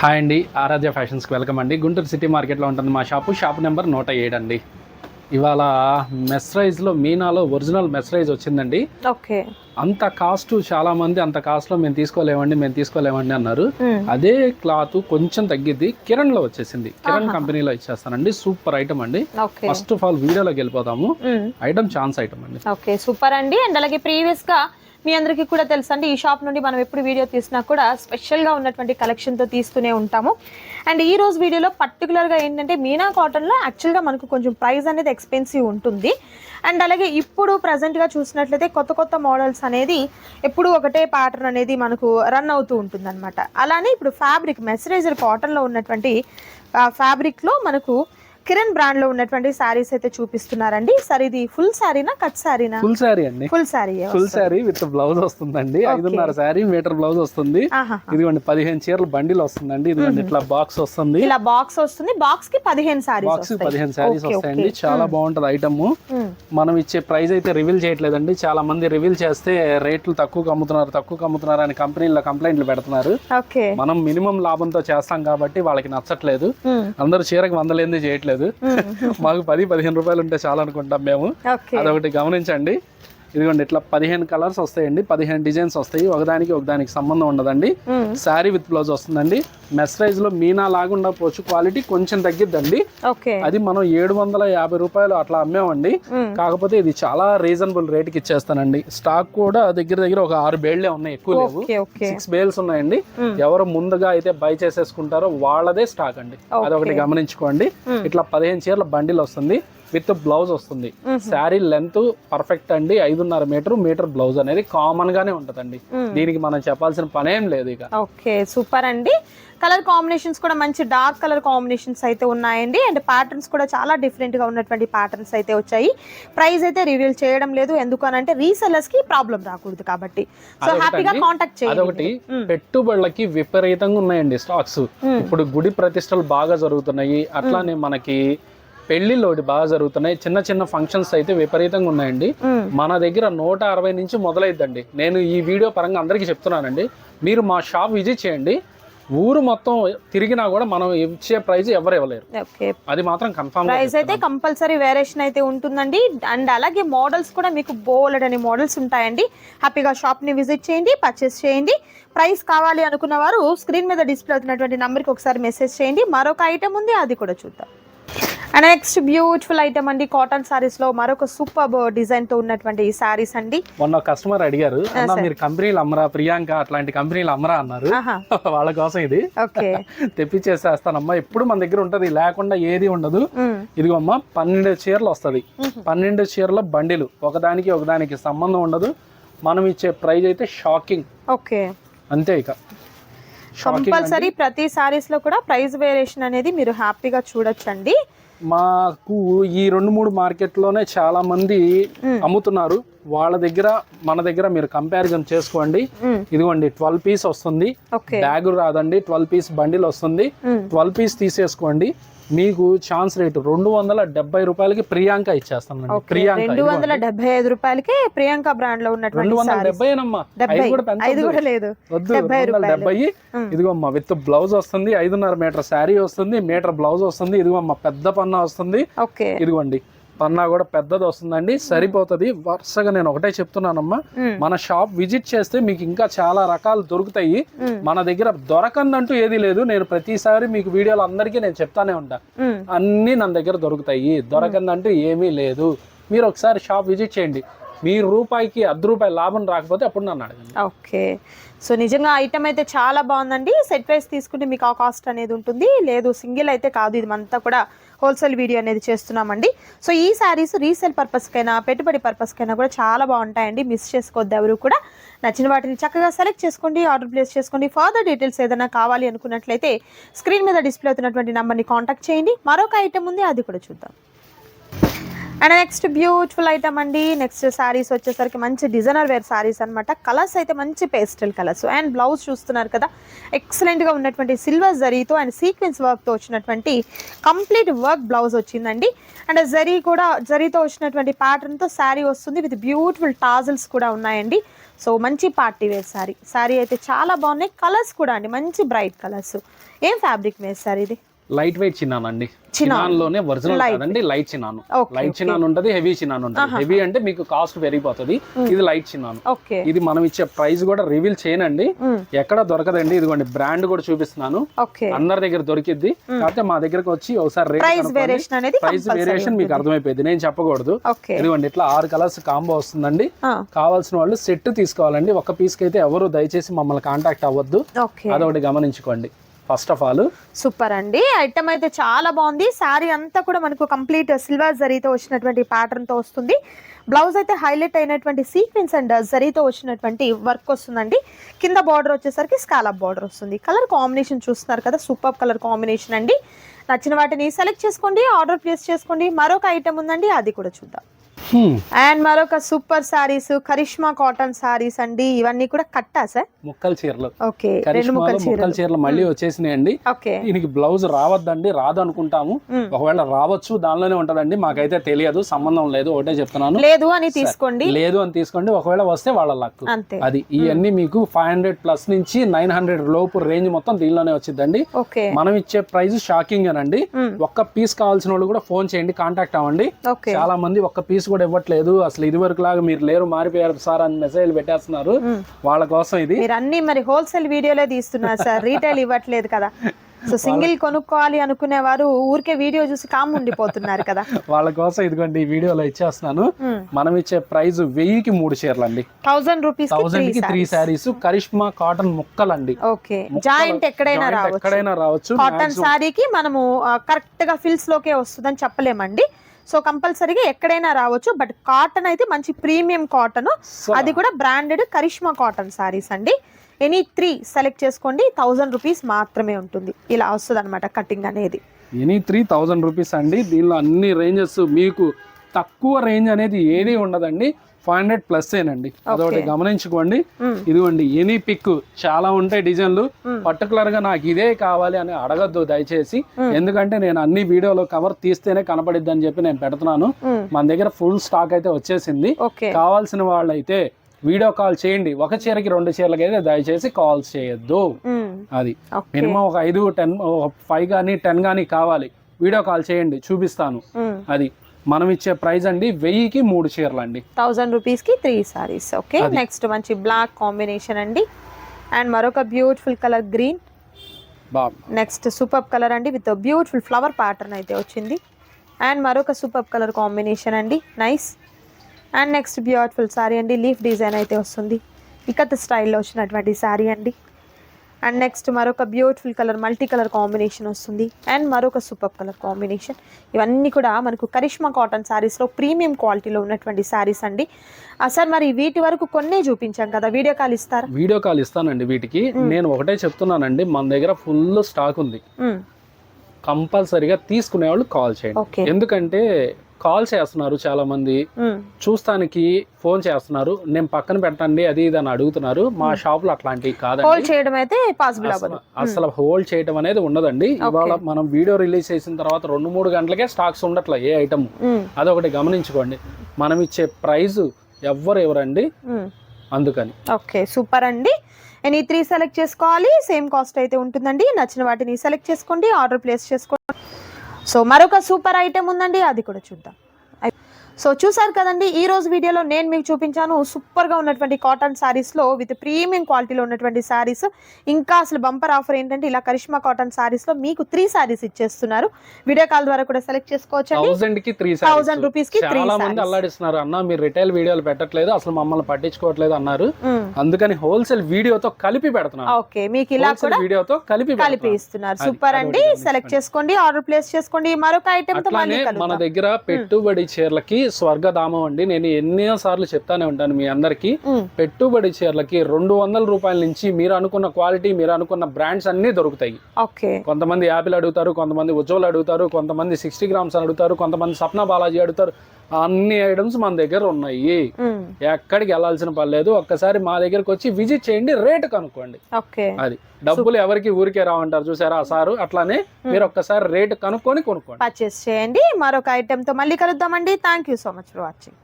Hi అండి, ఆరాధ్య ఫ్యాషన్స్కి welcome అండి. Guntur city మార్కెట్లో ఉంటుంది మా షాప్ నెంబర్ 107 అండి. ఇవాళ మెస్రైజ్లో మీనాలో ఒరిజినల్ మెస్రైజ్ వచ్చిందండి. ఓకే. అంత కాస్ట్ చాలా మంది అంత కాస్ట్లో మేము తీసుకోలేమండి అన్నారు. అదే క్లాత్ కొంచెం తగ్గిద్ది, కిరణ్లో వచ్చేసింది. కిరణ్ కంపెనీలో ఇచ్చేస్తానండి. సూపర్ ఐటమ్ అండి. ఫస్ట్ ఆఫ్ ఆల్ వీడియోలోకి వెళ్ళిపోతాము. ఐటమ్ ఛాన్స్ ఐటమ్ అండి. ఓకే, సూపర్ అండి. అండ్ అలాగే ప్రీవియస్ గా మీ అందరికీ కూడా తెలుసు అండి, ఈ షాప్ నుండి మనం ఎప్పుడు వీడియో తీసినా కూడా స్పెషల్గా ఉన్నటువంటి కలెక్షన్తో తీస్తూనే ఉంటాము. అండ్ ఈ రోజు వీడియోలో పర్టికులర్గా ఏంటంటే మీనా కాటన్లో యాక్చువల్గా మనకు కొంచెం ప్రైస్ అనేది ఎక్స్పెన్సివ్ ఉంటుంది. అండ్ అలాగే ఇప్పుడు ప్రజెంట్గా చూసినట్లయితే కొత్త కొత్త మోడల్స్ అనేది ఎప్పుడు ఒకటే ప్యాటర్న్ అనేది మనకు రన్ అవుతూ ఉంటుంది అనమాట. అలానే ఇప్పుడు ఫ్యాబ్రిక్ మెస్రైజర్ కాటన్లో ఉన్నటువంటి ఫ్యాబ్రిక్లో మనకు కిరణ్ బ్రాండ్ లో ఉన్నటువంటి సారీస్ అయితే చూపిస్తున్నారండి. సార్ ఇది ఫుల్ సారీనా కట్ సారీనా? ఫుల్ సారీ అండి. ఫుల్ సారీ విత్ బ్లౌజ్ వస్తుందండి. 5.5 సారీ మీటర్ బ్లౌజ్ వస్తుంది. ఇదిగోండి 15 చీరల బండిల్ వస్తుందండి. ఇదిగోండి ఇట్లా బాక్స్ వస్తుంది. ఇలా బాక్స్ వస్తుంది. బాక్స్ కి 15 సారీస్ వస్తాయండి. చాలా బాగుంటది ఐటమ్. మనం ఇచ్చే ప్రైస్ అయితే రివీల్ చేయట్లేదండి. చాలా మంది రివీల్ చేస్తే రేట్లు తక్కువ అమ్ముతున్నారు అని కంపెనీలో కంప్లైంట్లు పెడుతున్నారు. మనం మినిమం లాభంతో చేస్తాం కాబట్టి వాళ్ళకి నచ్చట్లేదు. అందరూ చీరకు 100 లేనిది చేయట్లేదు. మాకు 10-15 రూపాయలు ఉంటే చాలా అనుకుంటాం మేము. అదొకటి గమనించండి. ఇదిగోండి ఇట్లా 15 కలర్స్ వస్తాయండి, 15 డిజైన్స్ వస్తాయి. ఒకదానికి సంబంధం ఉండదండి. శారీ విత్ బ్లౌజ్ వస్తుందండి. మెస్రైజ్ లో మీనా లాగా ఉండకపోవచ్చు, క్వాలిటీ కొంచెం తగ్గిద్దండి. అది మనం 750 రూపాయలు అట్లా అమ్మేమండి. కాకపోతే ఇది చాలా రీజనబుల్ రేట్ కి ఇచ్చేస్తానండి. స్టాక్ కూడా దగ్గర ఒక 6 బేళ్లే ఉన్నాయి, ఎక్కువ లేవు. 6 బేల్స్ ఉన్నాయండి. ఎవరు ముందుగా అయితే బై చేసేసుకుంటారో వాళ్ళదే స్టాక్ అండి. అదొకటి గమనించుకోండి. ఇట్లా 15 చీరల బండిల్ వస్తుంది విత్ బ్లౌజ్ వస్తుంది. శారీ లెంత్ పర్ఫెక్ట్ అండి. 5.5 మీటర్ బ్లౌజ్ అనేది కామన్ గానే ఉంటదండి. దీనికి మనం చెప్పాల్సిన పనేం లేదు ఇక. ఓకే, సూపర్ అండి. కలర్ కాంబినేషన్స్ కూడా మంచి డార్క్ కలర్ కాంబినేషన్స్ అయితే ఉన్నాయండి. అండ్ ప్యాటర్న్స్ కూడా చాలా డిఫరెంట్ గా ఉన్నటువంటి ప్యాటర్న్స్ అయితే వచ్చాయి. ప్రైస్ అయితే రివీల్ చేయడం లేదు, ఎందుకనంటే రీసెల్లర్స్ కి ప్రాబ్లం రాకూడదు కాబట్టి. సో హ్యాపీగా కాంటాక్ట్ చేయండి. అదొకటి, పెట్టుబడులకి విపరీతంగా ఉన్నాయండి స్టాక్స్. ఇప్పుడు గుడి ప్రతిష్టలు బాగా జరుగుతున్నాయి. అట్లానే మనకి పెళ్లిళ్ళు ఒకటి బాగా జరుగుతున్నాయి. చిన్న ఫంక్షన్స్ అయితే విపరీతంగా ఉన్నాయండి. మన దగ్గర 160 నుంచి మొదలైద్దండి. నేను ఈ వీడియో పరంగా అందరికీ చెప్తున్నానండి. మీరు మా షాప్ విజిట్ చేయండి. ఊరు మొత్తం తిరిగినా కూడా మనం ఇచ్చే ప్రైస్ ఎవరు ఇవ్వలేరు. అది మాత్రం కన్ఫర్మ్. ప్రైస్ అయితే కంపల్సరీ వేరియేషన్ అయితే ఉంటుందండి. అండ్ అలాగే మోడల్స్ కూడా మీకు బోల్డ్ అనే మోడల్స్ ఉంటాయండి. హ్యాపీగా షాప్ ని విజిట్ చేయండి, పర్చేస్ చేయండి. ప్రైస్ కావాలి అనుకున్న వారు స్క్రీన్ మీద డిస్ప్లే అవుతున్నటువంటి నంబర్ కి ఒకసారి మెసేజ్ చేయండి. మరొక ఐటమ్ ఉంది, అది కూడా చూద్దాం. అండ్ నెక్స్ట్ బ్యూటిఫుల్ ఐటమ్ అండి, కాటన్ సారీస్ లో మరొక సూపర్ డిజైన్ తో ఉన్నటువంటి ఈ సారీస్ అండి. మొన్న కస్టమర్ అడిగారు, మీరు కంపెనీలు అమ్మరా, ప్రియాంక అట్లాంటి కంపెనీలు అమ్మరా అన్నారు. వాళ్ళ కోసం ఇది తెప్పించేసేస్తానమ్మా. ఎప్పుడు మన దగ్గర ఉంటది, లేకుండా ఏది ఉండదు. ఇదిగో అమ్మా 12 చీరలు వస్తుంది. 12 చీరల బండిలు, ఒకదానికి సంబంధం ఉండదు. మనం ఇచ్చే ప్రైస్ అయితే షాకింగ్. ఓకే, అంతే. ఇక కంపల్సరీ ప్రతి సారీస్ లో కూడా ప్రైస్ వేరియేషన్ అనేది మీరు హ్యాపీగా చూడొచ్చండి. మాకు ఈ 2-3 మార్కెట్లోనే చాలా మంది అమ్ముతున్నారు. వాళ్ళ దగ్గర మన దగ్గర మీరు కంపారిజన్ చేసుకోండి. ఇదిగోండి 12 పీస్ వస్తుంది. బ్యాగ్ రాదండి, 12 పీస్ బండిల్ వస్తుంది. 12 పీస్ తీసేసుకోండి. మీకు ఛాన్స్ రేటు 270 రూపాయలకి ప్రియాంక ఇచ్చేస్తాను. ప్రియాంక 275 రూపాయలకి ప్రియాంక బ్రాండ్ లో ఉన్నటువంటి 270. ఇదిగో అమ్మ విత్ బ్లౌజ్ వస్తుంది. 5.5 మీటర్ శారీ వస్తుంది, మీటర్ బ్లౌజ్ వస్తుంది. ఇదిగో అమ్మ పెద్ద పన్నా వస్తుంది. ఇదిగోండి పన్నా కూడా పెద్దది వస్తుందండి, సరిపోతుంది. వరుసగా నేను ఒకటే చెప్తున్నానమ్మా, మన షాప్ విజిట్ చేస్తే మీకు ఇంకా చాలా రకాలు దొరుకుతాయి. మన దగ్గర దొరకందంటూ ఏది లేదు. నేను ప్రతిసారి మీకు వీడియోలు అందరికీ నేను చెప్తానే ఉంటా, అన్ని నా దగ్గర దొరుకుతాయి, దొరకందంటూ ఏమీ లేదు. మీరు ఒకసారి షాప్ విజిట్ చేయండి. మీరు రూపాయికి 10 రూపాయలు లాభం రాకపోతే అప్పుడు నన్ను అడగండి. ఓకే, సో నిజంగా ఐటమ్ అయితే చాలా బాగుందండి. సెట్ వైస్ తీసుకుంటే మీకు ఆ కాస్ట్ అనేది ఉంటుంది. లేదు సింగిల్ అయితే కాదు, ఇది అంతా కూడా హోల్సేల్ వీడియో అనేది చేస్తున్నామండి. సో ఈ శారీస్ రీసేల్ పర్పస్కైనా పెట్టుబడి పర్పస్కైనా కూడా చాలా బాగుంటాయండి. మిస్ చేసుకోవద్దు ఎవరు కూడా. నచ్చిన వాటిని చక్కగా సెలెక్ట్ చేసుకోండి, ఆర్డర్ ప్లేస్ చేసుకోండి. ఫర్దర్ డీటెయిల్స్ ఏదైనా కావాలి అనుకున్నట్లయితే స్క్రీన్ మీద డిస్ప్లే అవుతున్నటువంటి నెంబర్ని కాంటాక్ట్ చేయండి. మరొక ఐటమ్ ఉంది, అది కూడా చూద్దాం. అండ్ నెక్స్ట్ బ్యూటిఫుల్ ఐటమ్ అండి. నెక్స్ట్ శారీస్ వచ్చేసరికి మంచి డిజైనర్ వేర్ శారీస్ అనమాట. కలర్స్ అయితే మంచి పేస్టల్ కలర్స్. అండ్ బ్లౌజ్ చూస్తున్నారు కదా, ఎక్సలెంట్గా ఉన్నటువంటి సిల్వర్ జరీతో అండ్ సీక్వెన్స్ వర్క్తో వచ్చినటువంటి కంప్లీట్ వర్క్ బ్లౌజ్ వచ్చిందండి. అండ్ జరీతో వచ్చినటువంటి ప్యాటర్న్తో శారీ వస్తుంది విత్ బ్యూటిఫుల్ టాజల్స్ కూడా ఉన్నాయండి. సో మంచి పార్టీ వేర్ శారీ అయితే చాలా బాగున్నాయి. కలర్స్ కూడా అండి మంచి బ్రైట్ కలర్స్. ఏం ఫ్యాబ్రిక్ మీద సార్ ఇది? లైట్ వెయిట్ చిన్నాన్ అండి. చినాన్ లోనే ఒరిజినల్ కాదండి, లైట్ చినాన్. లైట్ చినాన్ ఉంటది, హెవీ చినాన్ ఉంటది. హెవీ అంటే మీకు కాస్ట్ పెరిగిపోతుంది, ఇది లైట్ చినాన్. ఇది మనం ఇచ్చే ప్రైస్ కూడా రివీల్ చేయనండి, ఎక్కడ దొరకదండి. ఇదిగోండి బ్రాండ్ కూడా చూపిస్తున్నాను, అందరి దగ్గర దొరికిద్ది. కాకపోతే మా దగ్గరకు వచ్చి ఒకసారి ప్రైస్ వేరియేషన్ మీకు అర్థమైపోయింది, నేను చెప్పకూడదు. ఇదిగోండి ఇట్లా 6 కలర్స్ కాంబో వస్తుందండి. కావాల్సిన వాళ్ళు సెట్ తీసుకోవాలండి. ఒక పీస్ కి అయితే ఎవరు దయచేసి మమ్మల్ని కాంటాక్ట్ అవ్వద్దు, అదొకటి గమనించుకోండి. ఫస్ట్ ఆఫ్ ఆల్ సూపర్ అండి, ఐటమ్ అయితే చాలా బాగుంది. శారీ అంతా కూడా మనకు కంప్లీట్ సిల్వర్ జరీతో వచ్చినటువంటి ప్యాటర్న్ తో వస్తుంది. బ్లౌజ్ అయితే హైలైట్ అయినటువంటి సీక్వెన్స్ అండ్ జరీతో వచ్చినటువంటి వర్క్ వస్తుందండి. కింద బార్డర్ వచ్చేసరికి స్కాలప్ బార్డర్ వస్తుంది. కలర్ కాంబినేషన్ చూస్తున్నారు కదా, సూపర్ కలర్ కాంబినేషన్ అండి. నచ్చిన వాటిని సెలెక్ట్ చేసుకోండి, ఆర్డర్ ప్లేస్ చేసుకోండి. మరొక ఐటమ్ ఉందండి, అది కూడా చూద్దాం. అండ్ మరొక సూపర్ సారీస్, కరిష్మా కాటన్ సారీస్ అండి. ఇవన్నీ కూడా కట్టా సార్? ముక్కల చీరలు. ఓకే, ముక్కల చీరలు మళ్ళీ వచ్చేసినాయండి. దీనికి బ్లౌజ్ రావద్దండి, రాదు అనుకుంటాము. ఒకవేళ రావచ్చు, దానిలోనే ఉంటదండి, మాకైతే తెలియదు, సంబంధం లేదు. ఒకటే చెప్తున్నాను, లేదు అని తీసుకోండి, లేదు అని తీసుకోండి. ఒకవేళ వస్తే వాళ్ళ లక్ అది. ఇవన్నీ మీకు 500 ప్లస్ నుంచి 900 లోపు రేంజ్ మొత్తం దీనిలోనే వచ్చిందండి. మనం ఇచ్చే ప్రైస్ షాకింగ్ అనండి. ఒక్క పీస్ కావాల్సిన వాళ్ళు కూడా ఫోన్ చేయండి, కాంటాక్ట్ అవ్వండి. చాలా మంది ఒక్క పీస్ కూడా ఇవ్వట్లేదు, అసలు ఇది వరకు లాగా మీరు లేరు, మారిపోయారు సార్ అని మెసేజ్ పెట్టేస్తున్నారు. వాళ్ళ కోసం ఇది మీరు అన్ని మరి హోల్సేల్ వీడియోలే తీస్తున్నారు సార్, రీటైల్ ఇవ్వట్లేదు కదా. సో సింగిల్ కొనుక్కోవాలి అనుకునే వారు ఊరికే వీడియో చూసి కామ్ ఉండిపోతున్నారు కదా, వాళ్ళ కోసం ఇదిగోండి ఈ వీడియోలో ఇచ్చేస్తున్నాను. మనం ఇచ్చే ప్రైస్ 1000కి 3 చీరలు అండి, 1000 రూపీస్ 1000కి 3 శారీస్. కరిష్మా కాటన్ ముక్కలండి. ఓకే, జాయింట్ ఎక్కడైనా రావచ్చు. కాటన్ శారీకి మనము కరెక్ట్ గా ఫిల్స్ లోకే వస్తుందని చెప్పలేమండి. సో కంపల్సరీగా ఎక్కడైనా రావచ్చు. బట్ కాటన్ అయితే మంచి ప్రీమియం కాటన్, అది కూడా బ్రాండెడ్ కరిష్మా కాటన్ సారీస్ అండి. ఎనీ 3 సెలెక్ట్ చేసుకోండి, 1000 రూపీస్ మాత్రమే ఉంటుంది. ఇలా వస్తుంది అనమాట కటింగ్ అనేది. ఎనీ 3000 రూపీస్ అండి. దీనిలో అన్ని రేంజెస్, మీకు తక్కువ రేంజ్ అనేది ఏది ఉండదండి. 500 ప్లస్ ఏనండి, అదొకటి గమనించుకోండి. ఇదిగోండి ఎనీ పిక్ చాలా ఉంటాయి డిజైన్లు. పర్టికులర్ గా నాకు ఇదే కావాలి అని అడగద్దు దయచేసి, ఎందుకంటే నేను అన్ని వీడియోలో కవర్ తీస్తేనే కనపడిద్ది అని చెప్పి నేను పెడుతున్నాను. మన దగ్గర ఫుల్ స్టాక్ అయితే వచ్చేసింది. కావాల్సిన వాళ్ళైతే వీడియో కాల్ చేయండి. ఒక చీరకి 2 చీరలకి అయితే దయచేసి కాల్ చేయొద్దు. అది మినిమం ఒక 5, 10, 5 కానీ 10 కానీ కావాలి, వీడియో కాల్ చేయండి, చూపిస్తాను. అది మనం ఇచ్చే ప్రైస్ అండి 1000కి 3 చీరలు అండి, 1000 రూపీస్ కి 3 సారీస్. ఓకే, నెక్స్ట్ మంచి బ్లాక్ కాంబినేషన్ అండి. అండ్ మరొక beautiful colour green. Next super colour అండి విత్ బ్యూటిఫుల్ ఫ్లవర్ ప్యాటర్న్ అయితే వచ్చింది. అండ్ మరొక సూపర్ కలర్ కాంబినేషన్ అండి, nice. And next beautiful sorry అండి, లీఫ్ డిజైన్ అయితే వస్తుంది, ఇకత్ స్టైల్లో వచ్చినటువంటి సారీ అండి. అండ్ నెక్స్ట్ మరొక beautiful colour multi colour combination వస్తుంది. అండ్ మరొక సూపర్ కలర్ కాంబినేషన్. ఇవన్నీ కూడా మనకు కరిష్మా కాటన్ శారీస్లో ప్రీమియం క్వాలిటీలో ఉన్నటువంటి శారీస్ అండి. సార్ మరి వీటి వరకు కొన్నే చూపించాం కదా, వీడియో కాల్ ఇస్తారా? వీడియో కాల్ ఇస్తానండి. వీటికి నేను ఒకటే చెప్తున్నానండి, మన దగ్గర ఫుల్ స్టాక్ ఉంది, కంపల్సరీగా తీసుకునే వాళ్ళు కాల్ చేయండి. ఎందుకంటే కాల్ చేస్తున్నారు చాలా మంది, చూస్తానికి ఫోన్ చేస్తున్నారు, నేను పక్కన పెట్టండి అది ఇది అని అడుగుతున్నారు. మా షాప్ లో అట్లాంటివి కాదండి, అసలు హోల్డ్ చేయడం అనేది ఉండదండి. ఇవాళ మనం వీడియో రిలీజ్ చేసిన తర్వాత 2-3 గంటలకే స్టాక్స్ ఉండట్లే ఏ ఐటమ్, అదొకటి గమనించుకోండి. మనం ఇచ్చే ప్రైస్ ఎవరండి, అందుకని. ఓకే, సూపర్ అండి. ఎనీ 3 సెలెక్ట్ చేసుకోవాలి, సేమ్ కాస్ట్ అయితే ఉంటుందండి. నచ్చిన వాటిని సెలెక్ట్ చేసుకోండి, ఆర్డర్ ప్లేస్ చేసుకోండి. సో మరొక సూపర్ ఐటెం ఉందండి, అది కూడా చూద్దాం. సో చూసారు కదండి, ఈ రోజు వీడియోలో నేను మీకు చూపించాను సూపర్గా ఉన్నటువంటి కాటన్ శారీస్లో విత్ ప్రీమియం క్వాలిటీలో ఉన్నటువంటి శారీస్. ఇంకా అసలు బంపర్ ఆఫర్ ఏంటంటే ఇలా కరిష్మా కాటన్ శారీస్లో మీకు 3 శారీస్ ఇచ్చేస్తున్నారు. వీడియో కాల్ ద్వారా కూడా సెలెక్ట్ చేసుకోవచ్చు. 1000 రూపీస్కి 3 మంది అల్లాడిస్తున్నారు, అన్న మీరు రిటైల్ వీడియోలు పెట్టట్లేదు, అసలు మమ్మల్ని పట్టించుకోవట్లేదు అన్నారు. అందుకని హోల్సేల్ వీడియోతో కలిపి పెడుతున్నారు. ఓకే, మీకు ఇలా కూడా వీడియోతో కలిపి ఇస్తున్నారు. సూపర్ అండి, సెలెక్ట్ చేసుకోండి, ఆర్డర్ ప్లేస్ చేసుకోండి. మరొక ఐటెం తో మన దగ్గర పెట్టుబడి చీరలకి స్వర్గధామం అండి. నేను ఎన్నో సార్లు చెప్తానే ఉంటాను మీ అందరికి, పెట్టుబడి చీరలకి 200 రూపాయల నుంచి మీరు అనుకున్న క్వాలిటీ, మీరు అనుకున్న బ్రాండ్స్ అన్ని దొరుకుతాయి. కొంతమంది యాపిల్ అడుగుతారు, కొంతమంది ఉజ్వల్ అడుగుతారు, కొంతమంది 60 గ్రామ్స్ అడుగుతారు, కొంతమంది సప్నా బాలాజీ అడుగుతారు. అన్ని ఐటమ్స్ మన దగ్గర ఉన్నాయి. ఎక్కడికి వెళ్ళాల్సిన పని లేదు. ఒక్కసారి మా దగ్గరకు వచ్చి విజిట్ చేయండి, రేట్ కనుక్కోండి. అది డబ్బులు ఎవరికి ఊరికే రావంటారు చూసారా సారు, అట్లానే మీరు ఒక్కసారి రేట్ కనుక్కొని కొనుక్కోండి, పర్చేస్ చేయండి. మరొక ఐటెం తో మళ్ళీ కలుద్దామండి. Thank you so much for watching.